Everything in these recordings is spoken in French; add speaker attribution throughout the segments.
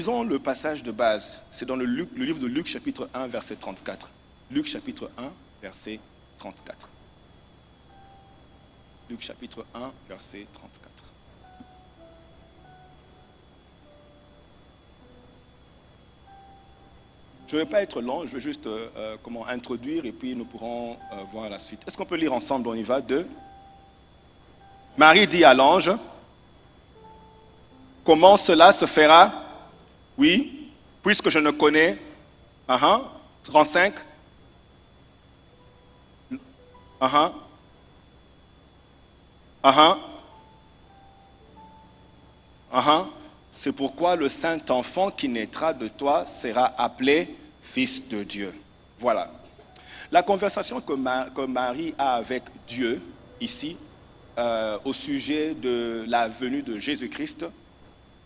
Speaker 1: Lisons le passage de base. C'est dans le livre de Luc, chapitre 1, verset 34. Luc, chapitre 1, verset 34. Luc, chapitre 1, verset 34. Je ne vais pas être long, je vais juste introduire et puis nous pourrons voir la suite. Est-ce qu'on peut lire ensemble? On y va. 2. Marie dit à l'ange, comment cela se fera? Oui, puisque je ne connais. 35. C'est pourquoi le saint enfant qui naîtra de toi sera appelé Fils de Dieu. Voilà. La conversation que Marie a avec Dieu, ici, au sujet de la venue de Jésus-Christ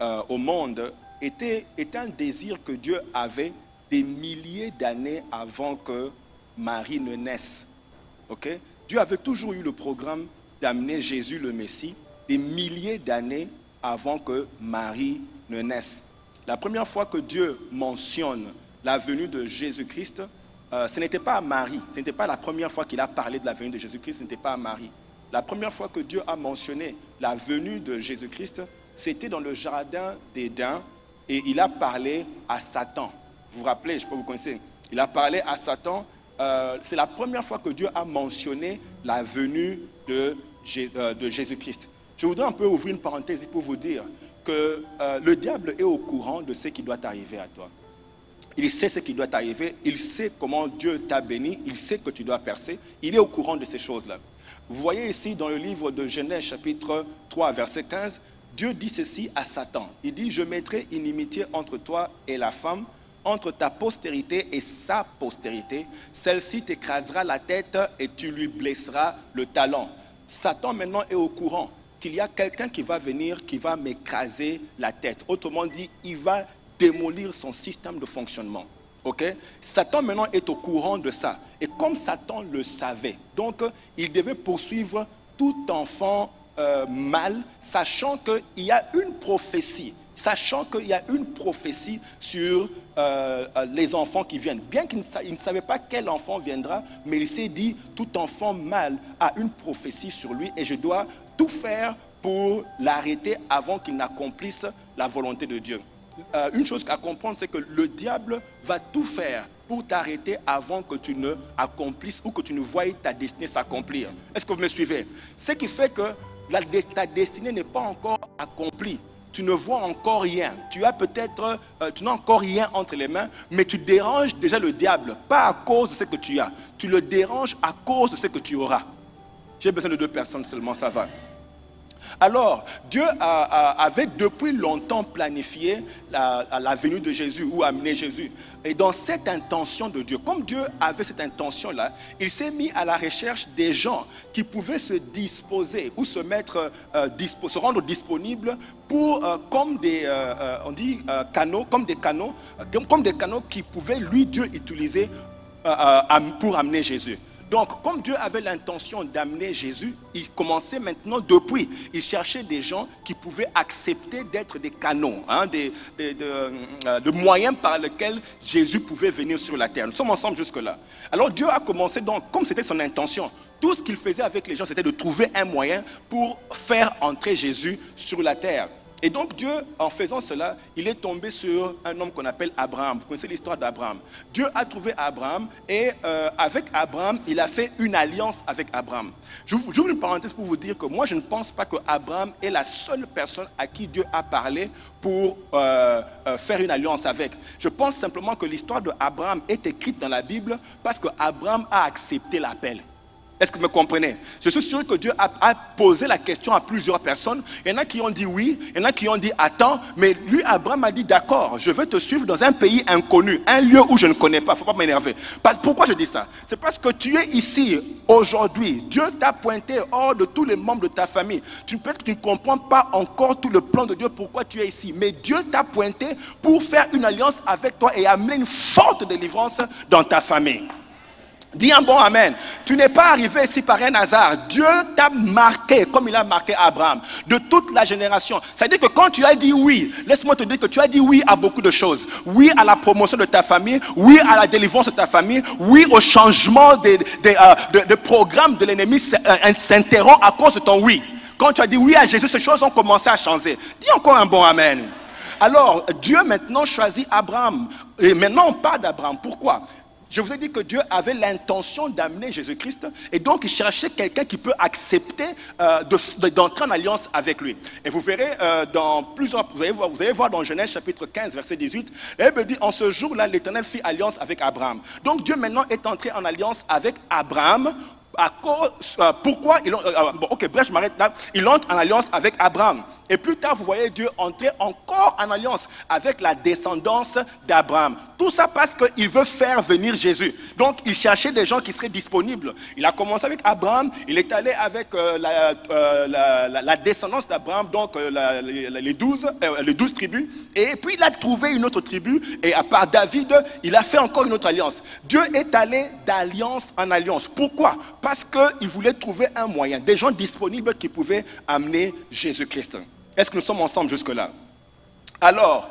Speaker 1: au monde, était un désir que Dieu avait des milliers d'années avant que Marie ne naisse. Okay? Dieu avait toujours eu le programme d'amener Jésus le Messie des milliers d'années avant que Marie ne naisse. La première fois que Dieu mentionne la venue de Jésus-Christ, ce n'était pas à Marie. Ce n'était pas la première fois qu'il a parlé de la venue de Jésus-Christ, ce n'était pas à Marie. La première fois que Dieu a mentionné la venue de Jésus-Christ, c'était dans le jardin d'Éden et il a parlé à Satan. Vous vous rappelez, je ne sais pas si vous connaissez, il a parlé à Satan. C'est la première fois que Dieu a mentionné la venue de Jésus-Christ. Je voudrais un peu ouvrir une parenthèse pour vous dire que le diable est au courant de ce qui doit arriver à toi. Il sait ce qui doit arriver, il sait comment Dieu t'a béni, il sait que tu dois percer, il est au courant de ces choses-là. Vous voyez ici dans le livre de Genèse chapitre 3 verset 15, Dieu dit ceci à Satan. Il dit, je mettrai inimitié entre toi et la femme, entre ta postérité et sa postérité. Celle-ci t'écrasera la tête et tu lui blesseras le talon. Satan maintenant est au courant qu'il y a quelqu'un qui va venir, qui va m'écraser la tête. Autrement dit, il va démolir son système de fonctionnement. Okay? Satan maintenant est au courant de ça. Et comme Satan le savait, donc il devait poursuivre tout enfant mâle, sachant qu'il y a une prophétie. Sachant qu'il y a une prophétie sur les enfants qui viennent. Bien qu'il ne savait pas quel enfant viendra, mais il s'est dit, tout enfant mâle a une prophétie sur lui et je dois tout faire pour l'arrêter avant qu'il n'accomplisse la volonté de Dieu. Une chose à comprendre, c'est que le diable va tout faire pour t'arrêter avant que tu ne accomplisses ou que tu ne voies ta destinée s'accomplir. Est-ce que vous me suivez? Ce qui fait que ta destinée n'est pas encore accomplie. Tu ne vois encore rien. Tu n'as encore rien entre les mains, mais tu déranges déjà le diable, pas à cause de ce que tu as. Tu le déranges à cause de ce que tu auras. J'ai besoin de 2 personnes seulement, ça va. Alors, Dieu avait depuis longtemps planifié la venue de Jésus ou amener Jésus. Et dans cette intention de Dieu, comme Dieu avait cette intention-là, il s'est mis à la recherche des gens qui pouvaient se disposer ou se rendre disponibles pour, comme des canaux, comme des canaux qui pouvaient Dieu utiliser pour amener Jésus. Donc, comme Dieu avait l'intention d'amener Jésus, il commençait maintenant depuis. Il cherchait des gens qui pouvaient accepter d'être des canaux, de moyens par lesquels Jésus pouvait venir sur la terre. Nous sommes ensemble jusque-là. Alors, Dieu a commencé, donc, comme c'était son intention, tout ce qu'il faisait avec les gens, c'était de trouver un moyen pour faire entrer Jésus sur la terre. Et donc Dieu, en faisant cela, il est tombé sur un homme qu'on appelle Abraham. Vous connaissez l'histoire d'Abraham. Dieu a trouvé Abraham et avec Abraham, il a fait une alliance avec Abraham. J'ouvre une parenthèse pour vous dire que moi, je ne pense pas que Abraham est la seule personne à qui Dieu a parlé pour faire une alliance avec. Je pense simplement que l'histoire d'Abraham est écrite dans la Bible parce qu'Abraham a accepté l'appel. Est-ce que vous me comprenez? Je suis sûr que Dieu a posé la question à plusieurs personnes. Il y en a qui ont dit oui, il y en a qui ont dit attends. Mais lui, Abraham a dit d'accord, je veux te suivre dans un pays inconnu, un lieu où je ne connais pas. Il ne faut pas m'énerver. Pourquoi je dis ça? C'est parce que tu es ici aujourd'hui. Dieu t'a pointé hors de tous les membres de ta famille. Peut-être que tu ne comprends pas encore tout le plan de Dieu, pourquoi tu es ici. Mais Dieu t'a pointé pour faire une alliance avec toi et amener une forte délivrance dans ta famille. Dis un bon amen. Tu n'es pas arrivé ici par un hasard. Dieu t'a marqué comme il a marqué Abraham. De toute la génération. C'est-à-dire que quand tu as dit oui, laisse-moi te dire que tu as dit oui à beaucoup de choses. Oui à la promotion de ta famille. Oui à la délivrance de ta famille. Oui au changement de programme de l'ennemi s'interrompt à cause de ton oui. Quand tu as dit oui à Jésus, ces choses ont commencé à changer. Dis encore un bon amen. Alors, Dieu maintenant choisit Abraham. Et maintenant on parle d'Abraham. Pourquoi ? Je vous ai dit que Dieu avait l'intention d'amener Jésus-Christ et donc il cherchait quelqu'un qui peut accepter d'entrer en alliance avec lui. Et vous verrez dans plusieurs, vous allez voir dans Genèse chapitre 15 verset 18, la Bible dit en ce jour-là l'Éternel fit alliance avec Abraham. Donc Dieu maintenant est entré en alliance avec Abraham. Pourquoi bref, je m'arrête là. Il entre en alliance avec Abraham. Et plus tard, vous voyez Dieu entrer encore en alliance avec la descendance d'Abraham. Tout ça parce qu'il veut faire venir Jésus. Donc, il cherchait des gens qui seraient disponibles. Il a commencé avec Abraham, il est allé avec la descendance d'Abraham, donc les 12 tribus. Et puis, il a trouvé une autre tribu. Et à part David, il a fait encore une autre alliance. Dieu est allé d'alliance en alliance. Pourquoi ? Parce qu'il voulait trouver un moyen, des gens disponibles qui pouvaient amener Jésus-Christ. Est-ce que nous sommes ensemble jusque-là? Alors,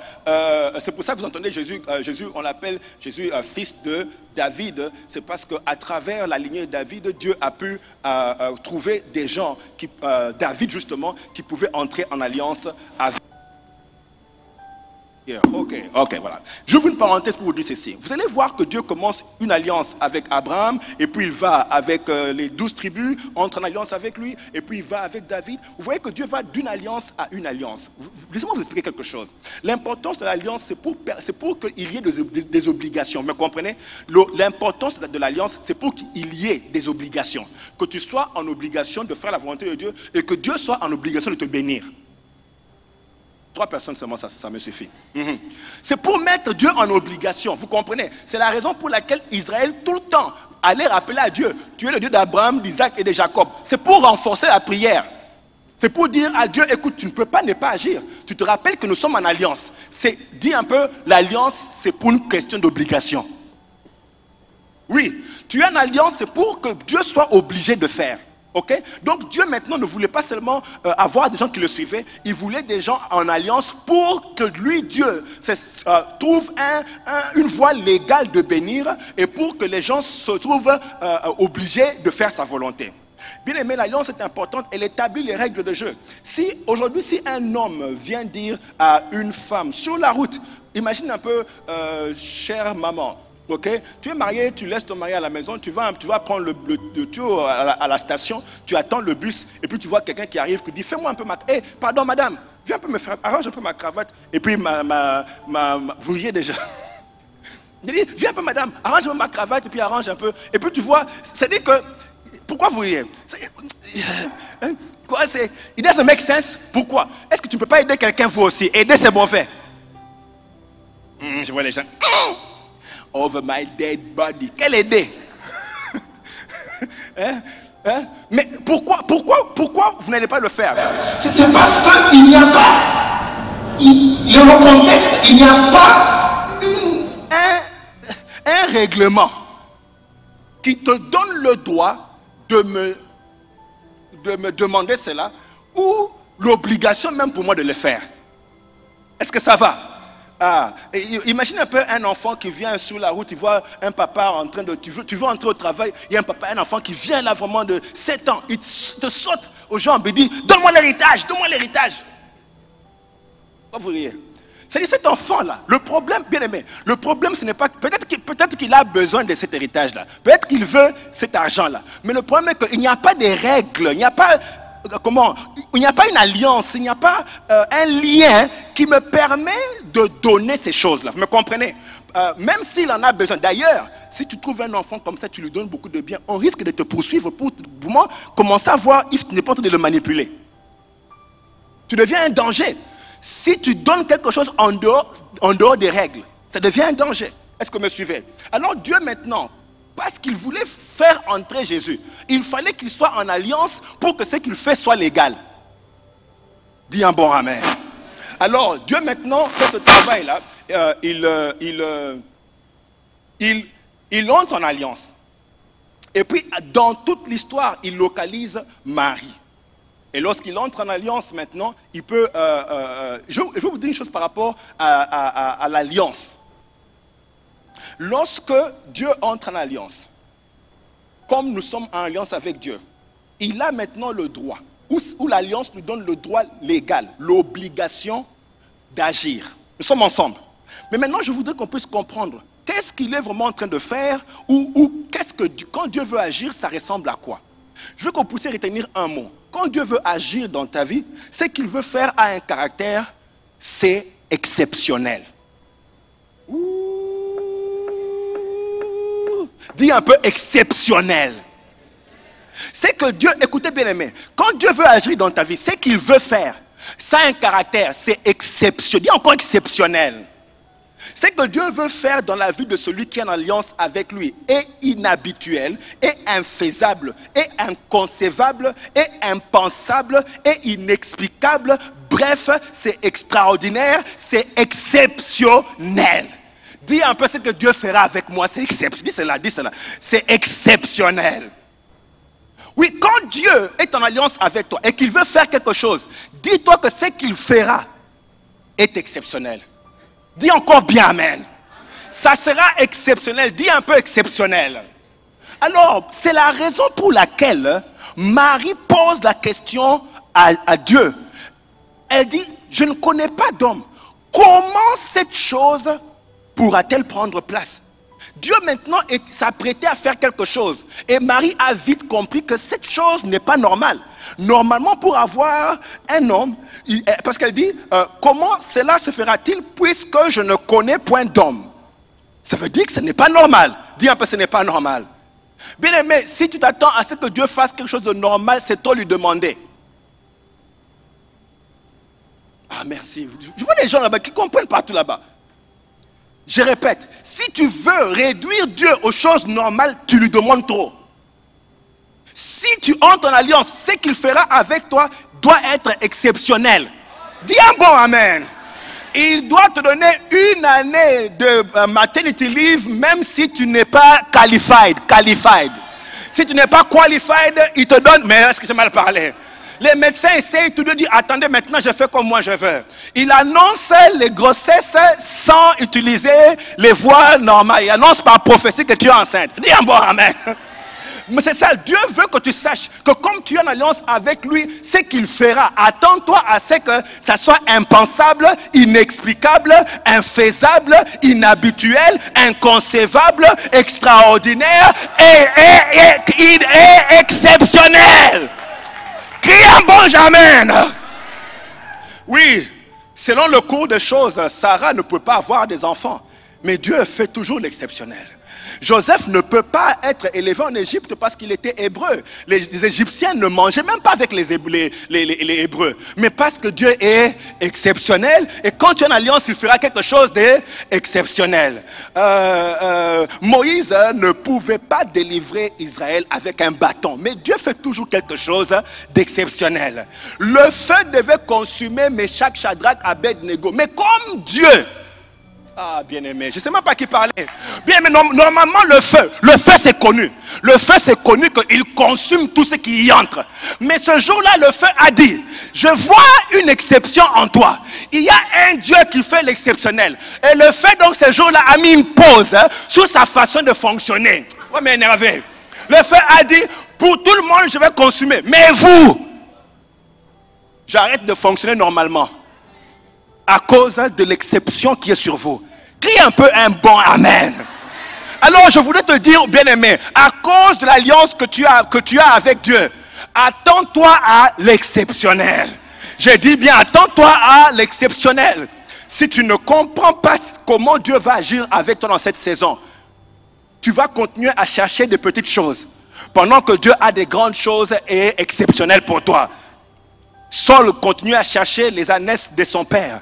Speaker 1: c'est pour ça que vous entendez Jésus, on l'appelle Jésus fils de David. C'est parce qu'à travers la lignée de David, Dieu a pu trouver des gens, David justement, qui pouvaient entrer en alliance avec. Ok, voilà. J'ouvre une parenthèse pour vous dire ceci. Vous allez voir que Dieu commence une alliance avec Abraham, et puis il va avec les 12 tribus, entre en alliance avec lui, et puis il va avec David. Vous voyez que Dieu va d'une alliance à une alliance. Laissez-moi vous expliquer quelque chose. L'importance de l'alliance, c'est pour qu'il y ait des obligations. Vous me comprenez? L'importance de l'alliance, c'est pour qu'il y ait des obligations. Que tu sois en obligation de faire la volonté de Dieu, et que Dieu soit en obligation de te bénir. 3 personnes seulement, ça me suffit. C'est pour mettre Dieu en obligation, vous comprenez? C'est la raison pour laquelle Israël, tout le temps, allait rappeler à Dieu, tu es le Dieu d'Abraham, d'Isaac et de Jacob. C'est pour renforcer la prière. C'est pour dire à Dieu, écoute, tu ne peux pas ne pas agir. Tu te rappelles que nous sommes en alliance. Dis un peu, l'alliance, c'est pour une question d'obligation. Oui, tu es en alliance, c'est pour que Dieu soit obligé de faire. Okay? Donc Dieu maintenant ne voulait pas seulement avoir des gens qui le suivaient, il voulait des gens en alliance pour que lui, Dieu, trouve une voie légale de bénir et pour que les gens se trouvent obligés de faire sa volonté. Bien aimé, l'alliance est importante, elle établit les règles de jeu. Aujourd'hui, si un homme vient dire à une femme sur la route, imagine un peu, chère maman, ok, tu es marié, tu laisses ton mari à la maison, tu vas prendre le tour à la station, tu attends le bus, et puis tu vois quelqu'un qui arrive, qui dit, fais-moi un peu ma... Hey, pardon madame, viens un peu arrange un peu ma cravate, et puis vous riez déjà. Il dit, viens un peu madame, arrange ma cravate, et puis arrange un peu, et puis tu vois, c'est-à-dire que, pourquoi vous riez? Quoi, it doesn't make sense. Pourquoi? Est-ce que tu ne peux pas aider quelqu'un vous aussi? Aider c'est bon fait. Je vois les gens... Over my dead body. Quelle idée? Mais pourquoi vous n'allez pas le faire?
Speaker 2: C'est parce qu'il n'y a pas, le contexte, il n'y a pas
Speaker 1: un règlement qui te donne le droit de me demander cela ou l'obligation même pour moi de le faire. Est-ce que ça va? Imagine un peu un enfant qui vient sur la route, il voit un papa en train de... Tu veux entrer au travail, il y a un enfant qui vient là vraiment de 7 ans, il te saute aux jambes et dit, donne-moi l'héritage, donne-moi l'héritage. Pourquoi vous riez? C'est-à-dire cet enfant-là, le problème, bien aimé, le problème ce n'est pas... Peut-être qu'il a besoin de cet héritage-là, peut-être qu'il veut cet argent-là, mais le problème est qu'il n'y a pas de règles, il n'y a pas... Il n'y a pas une alliance, il n'y a pas un lien qui me permet de donner ces choses-là. Vous me comprenez? Même s'il en a besoin. D'ailleurs, si tu trouves un enfant comme ça, tu lui donnes beaucoup de biens, on risque de te poursuivre pour moi, commencer à voir if tu n'es pas en train de le manipuler. Tu deviens un danger. Si tu donnes quelque chose en dehors des règles, ça devient un danger. Est-ce que vous me suivez? Alors Dieu maintenant, parce qu'il voulait faire entrer Jésus, il fallait qu'il soit en alliance pour que ce qu'il fait soit légal. Dis un bon amen. Alors, Dieu maintenant fait ce travail-là. Il entre en alliance. Et puis, dans toute l'histoire, il localise Marie. Et lorsqu'il entre en alliance maintenant, il peut... je vais vous dire une chose par rapport à l'alliance. Lorsque Dieu entre en alliance, comme nous sommes en alliance avec Dieu, il a maintenant le droit, où l'alliance nous donne le droit légal, l'obligation d'agir. Nous sommes ensemble. Mais maintenant, je voudrais qu'on puisse comprendre qu'est-ce qu'il est vraiment en train de faire, ou qu'est-ce que, quand Dieu veut agir, ça ressemble à quoi? Je veux qu'on puisse retenir un mot. Quand Dieu veut agir dans ta vie, ce qu'il veut faire a un caractère, c'est exceptionnel. Dis un peu exceptionnel. C'est que Dieu, écoutez bien aimé, quand Dieu veut agir dans ta vie, ce qu'il veut faire, ça a un caractère, c'est exceptionnel. Dis encore exceptionnel. Ce que Dieu veut faire dans la vie de celui qui est en alliance avec lui est inhabituel, est infaisable, est inconcevable, est impensable, est inexplicable. Bref, c'est extraordinaire, c'est exceptionnel. Dis un peu ce que Dieu fera avec moi, c'est exceptionnel. Dis cela, c'est exceptionnel. Oui, quand Dieu est en alliance avec toi et qu'il veut faire quelque chose, dis-toi que ce qu'il fera est exceptionnel. Dis encore bien amen. Ça sera exceptionnel. Dis un peu exceptionnel. Alors, c'est la raison pour laquelle Marie pose la question à Dieu. Elle dit, je ne connais pas d'homme. Comment cette chose pourra-t-elle prendre place? Dieu maintenant s'apprêtait à faire quelque chose. Et Marie a vite compris que cette chose n'est pas normale. Normalement, pour avoir un homme, parce qu'elle dit, comment cela se fera-t-il puisque je ne connais point d'homme? Ça veut dire que ce n'est pas normal. Dis un peu, ce n'est pas normal. Bien aimé, si tu t'attends à ce que Dieu fasse quelque chose de normal, c'est toi lui demander. Ah, merci. Je vois des gens là-bas qui comprennent partout là-bas. Je répète, si tu veux réduire Dieu aux choses normales, tu lui demandes trop. Si tu entres en alliance, ce qu'il fera avec toi doit être exceptionnel. Dis un bon amen. Il doit te donner une année de maternity leave, même si tu n'es pas qualified. Si tu n'es pas qualified, il te donne... Mais est-ce que j'ai mal parlé? Les médecins essayent tout de dire, attendez, maintenant je fais comme moi je veux. Il annonce les grossesses sans utiliser les voies normales. Il annonce par prophétie que tu es enceinte. Dis un bon amen. Mais c'est ça, Dieu veut que tu saches que comme tu es en alliance avec lui, ce qu'il fera, attends-toi à ce que ça soit impensable, inexplicable, infaisable, inhabituel, inconcevable, extraordinaire et exceptionnel. Crie un bon amen. Oui, selon le cours des choses, Sarah ne peut pas avoir des enfants. Mais Dieu fait toujours l'exceptionnel. Joseph ne peut pas être élevé en Égypte parce qu'il était hébreu. Les Égyptiens ne mangeaient même pas avec les Hébreux. Mais parce que Dieu est exceptionnel. Et quand tu es en alliance, il fera quelque chose d'exceptionnel. Moïse ne pouvait pas délivrer Israël avec un bâton. Mais Dieu fait toujours quelque chose d'exceptionnel. Le feu devait consumer Meshach, Shadrach, Abed-Nego. Mais comme Dieu... Ah, bien-aimé, je ne sais même pas qui parlait. Bien, mais normalement, le feu c'est connu. Le feu, c'est connu qu'il consume tout ce qui y entre. Mais ce jour-là, le feu a dit, je vois une exception en toi. Il y a un Dieu qui fait l'exceptionnel. Et le feu, donc, ce jour-là, a mis une pause sur sa façon de fonctionner. Ouais, mais énervé. Le feu a dit, pour tout le monde, je vais consumer. Mais vous, j'arrête de fonctionner normalement. À cause de l'exception qui est sur vous. Crie un peu un bon amen. Alors je voulais te dire, bien-aimé, à cause de l'alliance que tu as avec Dieu, attends-toi à l'exceptionnel. J'ai dit bien, attends-toi à l'exceptionnel. Si tu ne comprends pas comment Dieu va agir avec toi dans cette saison, tu vas continuer à chercher des petites choses, pendant que Dieu a des grandes choses et exceptionnelles pour toi. Saul continue à chercher les ânesses de son père,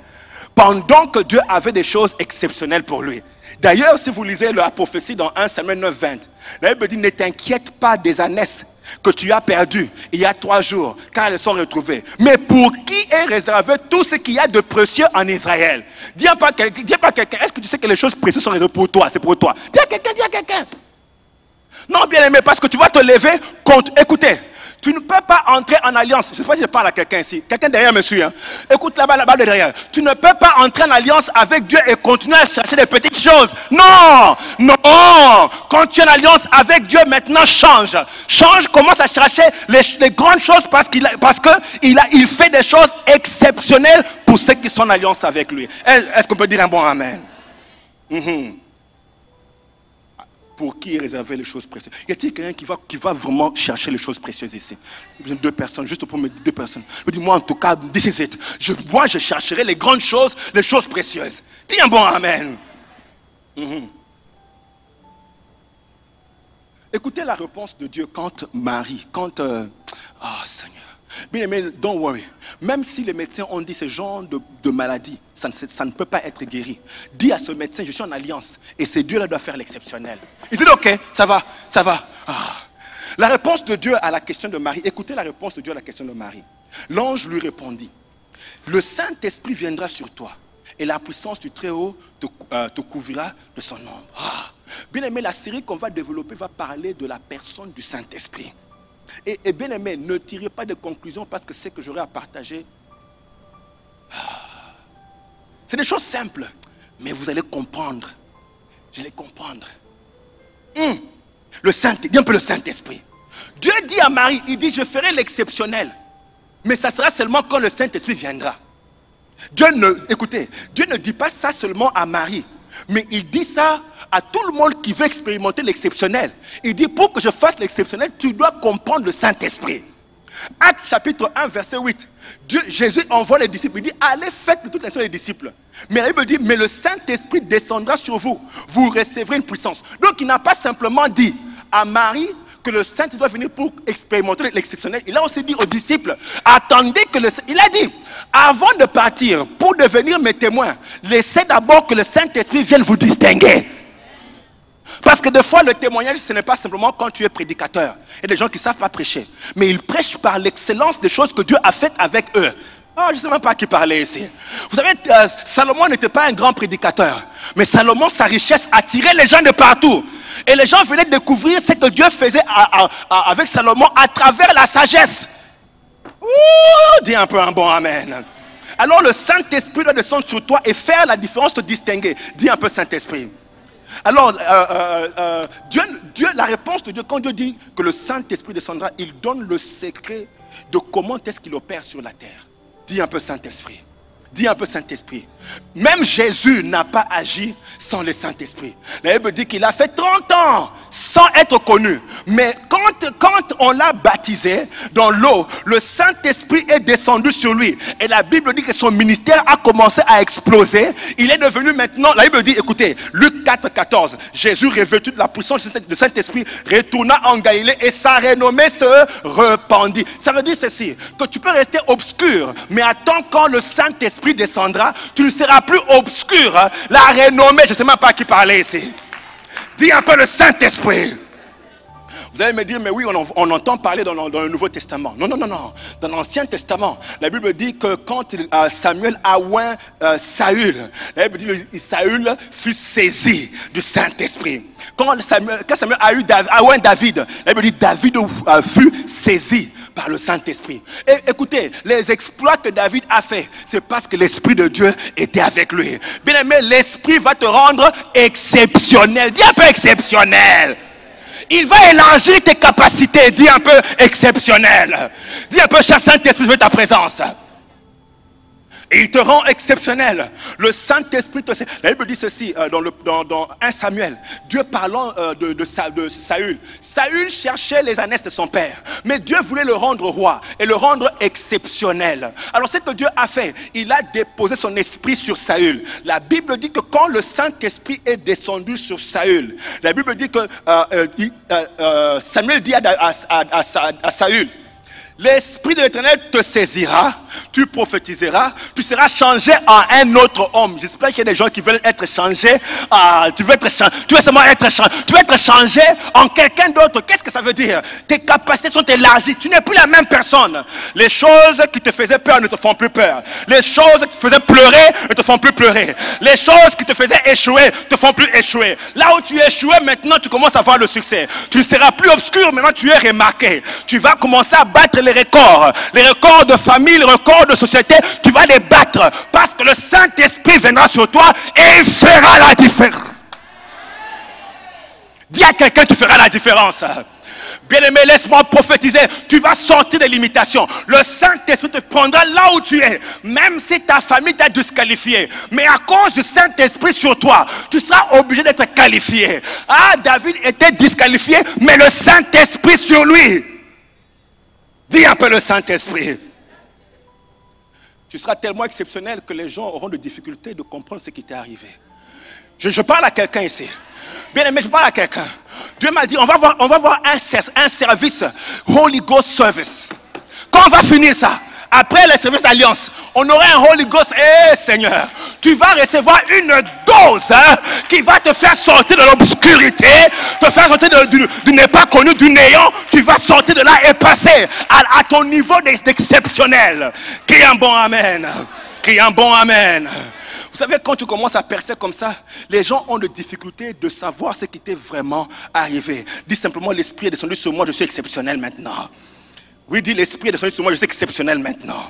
Speaker 1: pendant que Dieu avait des choses exceptionnelles pour lui. D'ailleurs, si vous lisez la prophétie dans 1 Samuel 9, 20, la Bible dit, ne t'inquiète pas des ânesses que tu as perdues il y a 3 jours, car elles sont retrouvées. Mais pour qui est réservé tout ce qu'il y a de précieux en Israël? Dis pas à quelqu'un, est-ce que tu sais que les choses précieuses sont réservées pour toi? C'est pour toi. Dis à quelqu'un, Non, bien aimé, parce que tu vas te lever contre. Écoutez, tu ne peux pas entrer en alliance. Je ne sais pas si je parle à quelqu'un ici. Quelqu'un derrière me suit. Hein? Écoute là-bas de derrière. Tu ne peux pas entrer en alliance avec Dieu et continuer à chercher des petites choses. Non, non. Quand tu es en alliance avec Dieu, maintenant change. Change, commence à chercher les grandes choses parce qu'il fait des choses exceptionnelles pour ceux qui sont en alliance avec lui. Est-ce qu'on peut dire un bon amen? Pour qui est réservé les choses précieuses? Y a-t-il quelqu'un qui va vraiment chercher les choses précieuses ici? J'ai 2 personnes, juste pour me dire 2 personnes. Je dis, moi en tout cas, this is it. Moi je chercherai les grandes choses, les choses précieuses. Dis un bon amen. Écoutez la réponse de Dieu quand Marie, Seigneur. Bien aimé, don't worry. Même si les médecins ont dit ce genre de maladie, ça ne peut pas être guéri. Dis à ce médecin, je suis en alliance. Et c'est Dieu là doit faire l'exceptionnel. Il dit, ok, ça va. La réponse de Dieu à la question de Marie. Écoutez la réponse de Dieu à la question de Marie. L'ange lui répondit, le Saint-Esprit viendra sur toi. Et la puissance du Très-Haut te couvrira de son ombre. Bien aimé, la série qu'on va développer va parler de la personne du Saint-Esprit. Et bien aimé, ne tirez pas de conclusions parce que c'est que j'aurai à partager. C'est des choses simples, mais vous allez comprendre. Je vais comprendre. Dis un peu le Saint-Esprit. Dieu dit à Marie, il dit, je ferai l'exceptionnel. Mais ça sera seulement quand le Saint-Esprit viendra. Dieu ne dit pas ça seulement à Marie. Mais il dit ça à tout le monde qui veut expérimenter l'exceptionnel. Il dit, pour que je fasse l'exceptionnel, tu dois comprendre le Saint-Esprit. Actes chapitre 1, verset 8. Jésus envoie les disciples. Il dit, allez, faites de toutes les choses les disciples. Mais la Bible dit, mais le Saint-Esprit descendra sur vous. Vous recevrez une puissance. Donc il n'a pas simplement dit à Marie que le Saint-Esprit doit venir pour expérimenter l'exceptionnel. Il a aussi dit aux disciples, attendez que il a dit, avant de partir, pour devenir mes témoins, laissez d'abord que le Saint-Esprit vienne vous distinguer. Parce que des fois, le témoignage, ce n'est pas simplement quand tu es prédicateur. Il y a des gens qui ne savent pas prêcher. Mais ils prêchent par l'excellence des choses que Dieu a faites avec eux. Je ne sais même pas qui parlait ici. Vous savez, Salomon n'était pas un grand prédicateur. Mais Salomon, sa richesse attirait les gens de partout. Et les gens venaient découvrir ce que Dieu faisait avec Salomon à travers la sagesse. Dis un peu un bon amen. Alors le Saint-Esprit doit descendre sur toi et faire la différence, te distinguer. Dis un peu Saint-Esprit. Alors, Dieu, la réponse de Dieu, quand Dieu dit que le Saint-Esprit descendra, il donne le secret de comment est-ce qu'il opère sur la terre. Dis un peu Saint-Esprit. Dis un peu Saint-Esprit. Même Jésus n'a pas agi sans le Saint-Esprit. La Bible dit qu'il a fait 30 ans sans être connu. Mais quand on l'a baptisé dans l'eau, le Saint-Esprit est descendu sur lui. Et la Bible dit que son ministère a commencé à exploser. Il est devenu maintenant, la Bible dit, écoutez, Luc 4, 14. Jésus, revêtu de la puissance du Saint-Esprit, retourna en Galilée et sa renommée se répandit. Ça veut dire ceci, que tu peux rester obscur, mais attends quand le Saint-Esprit descendra, tu ne seras plus obscur. La renommée, je ne sais même pas qui parlait ici. Dis un peu le Saint-Esprit. Vous allez me dire, mais oui, on entend parler dans le Nouveau Testament. Non. Dans l'Ancien Testament, la Bible dit que quand Samuel a oint Saül, la Bible dit que Saül fut saisi du Saint-Esprit. Quand Samuel a oint David, la Bible dit que David fut saisi par le Saint-Esprit. Et écoutez, les exploits que David a fait, c'est parce que l'Esprit de Dieu était avec lui. Bien aimé, l'Esprit va te rendre exceptionnel. Dis un peu exceptionnel. Il va élargir tes capacités. Dis un peu exceptionnel. Dis un peu, cher Saint-Esprit, je veux ta présence. Et il te rend exceptionnel. Le Saint-Esprit te... La Bible dit ceci dans 1 Samuel. Dieu parlant de Saül. Saül cherchait les ânesses de son père. Mais Dieu voulait le rendre roi et le rendre exceptionnel. Alors ce que Dieu a fait, il a déposé son esprit sur Saül. La Bible dit que quand le Saint-Esprit est descendu sur Saül, la Bible dit que Samuel dit à Saül, L'Esprit de l'Éternel te saisira, tu prophétiseras, tu seras changé en un autre homme. J'espère qu'il y a des gens qui veulent être changés. Tu veux seulement être changé. Tu veux être changé en quelqu'un d'autre. Qu'est-ce que ça veut dire? Tes capacités sont élargies. Tu n'es plus la même personne. Les choses qui te faisaient peur ne te font plus peur. Les choses qui te faisaient pleurer ne te font plus pleurer. Les choses qui te faisaient échouer ne te font plus échouer. Là où tu échouais, maintenant tu commences à voir le succès. Tu ne seras plus obscur, maintenant tu es remarqué. Tu vas commencer à battre les records de famille, les records de société, tu vas les battre parce que le Saint-Esprit viendra sur toi et il fera la différence. Dis à quelqu'un, tu feras la différence. Bien-aimé, laisse-moi prophétiser. Tu vas sortir des limitations. Le Saint-Esprit te prendra là où tu es. Même si ta famille t'a disqualifié. Mais à cause du Saint-Esprit sur toi, tu seras obligé d'être qualifié. David était disqualifié, mais le Saint-Esprit sur lui. Dis un peu le Saint-Esprit. Tu seras tellement exceptionnel que les gens auront des difficultés de comprendre ce qui t'est arrivé. Je parle à quelqu'un ici. Bien aimé, je parle à quelqu'un. Dieu m'a dit, on va voir un service, Holy Ghost Service. Quand on va finir ça, après le service d'alliance, on aura un Holy Ghost. Seigneur, tu vas recevoir une dose qui va te faire sortir de l'obscurité, te faire sortir du n'est pas connu, du néant. Tu vas sortir de là et passer à ton niveau d'exceptionnel. Crie un bon amen. Crie un bon amen. Vous savez, quand tu commences à percer comme ça, les gens ont des difficultés de savoir ce qui t'est vraiment arrivé. Dis simplement, l'Esprit est descendu sur moi, je suis exceptionnel maintenant. Oui, dis, l'Esprit est descendu sur moi, je suis exceptionnel maintenant.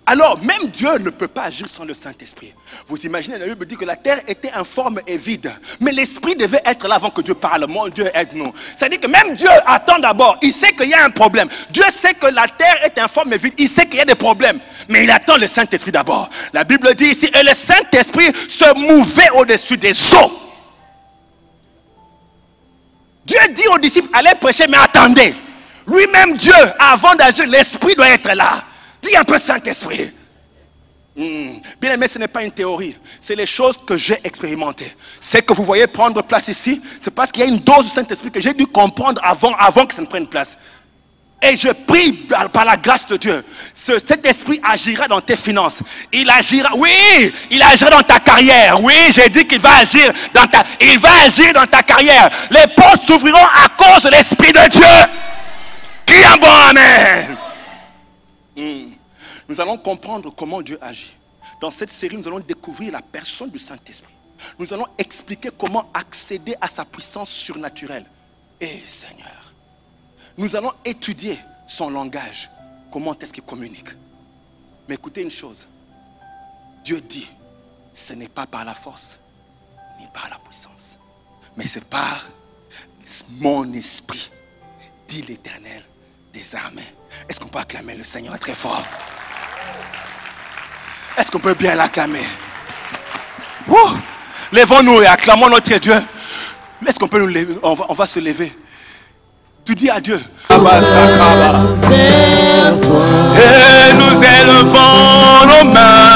Speaker 1: Alors, même Dieu ne peut pas agir sans le Saint-Esprit. Vous imaginez, la Bible dit que la terre était informe et vide. Mais l'Esprit devait être là avant que Dieu parle. Mon Dieu, aide-nous. C'est-à-dire que même Dieu attend d'abord. Il sait qu'il y a un problème. Dieu sait que la terre est informe et vide. Il sait qu'il y a des problèmes. Mais il attend le Saint-Esprit d'abord. La Bible dit ici, et le Saint-Esprit se mouvait au-dessus des eaux. Dieu dit aux disciples, allez prêcher, mais attendez. Lui-même Dieu, avant d'agir, l'Esprit doit être là. Dis un peu Saint-Esprit. Bien aimé, ce n'est pas une théorie. C'est les choses que j'ai expérimentées. Ce que vous voyez prendre place ici, c'est parce qu'il y a une dose du Saint-Esprit que j'ai dû comprendre avant que ça ne prenne place. Et je prie par la grâce de Dieu. Cet esprit agira dans tes finances. Il agira, oui, il agira dans ta carrière. Oui, j'ai dit qu'il va agir il va agir dans ta carrière. Les portes s'ouvriront à cause de l'Esprit de Dieu. Qui a un bon amen? Nous allons comprendre comment Dieu agit. Dans cette série, nous allons découvrir la personne du Saint-Esprit. Nous allons expliquer comment accéder à sa puissance surnaturelle. Seigneur, nous allons étudier son langage. Comment est-ce qu'il communique? Mais écoutez une chose. Dieu dit, ce n'est pas par la force, ni par la puissance, mais c'est par mon esprit, dit l'Éternel des armées. Est-ce qu'on peut acclamer le Seigneur très fort? Est-ce qu'on peut bien l'acclamer? Lèvons-nous et acclamons notre Dieu. Est-ce qu'on peut nous lever? On va se lever. Tu dis à Dieu. Et nous élevons nos mains.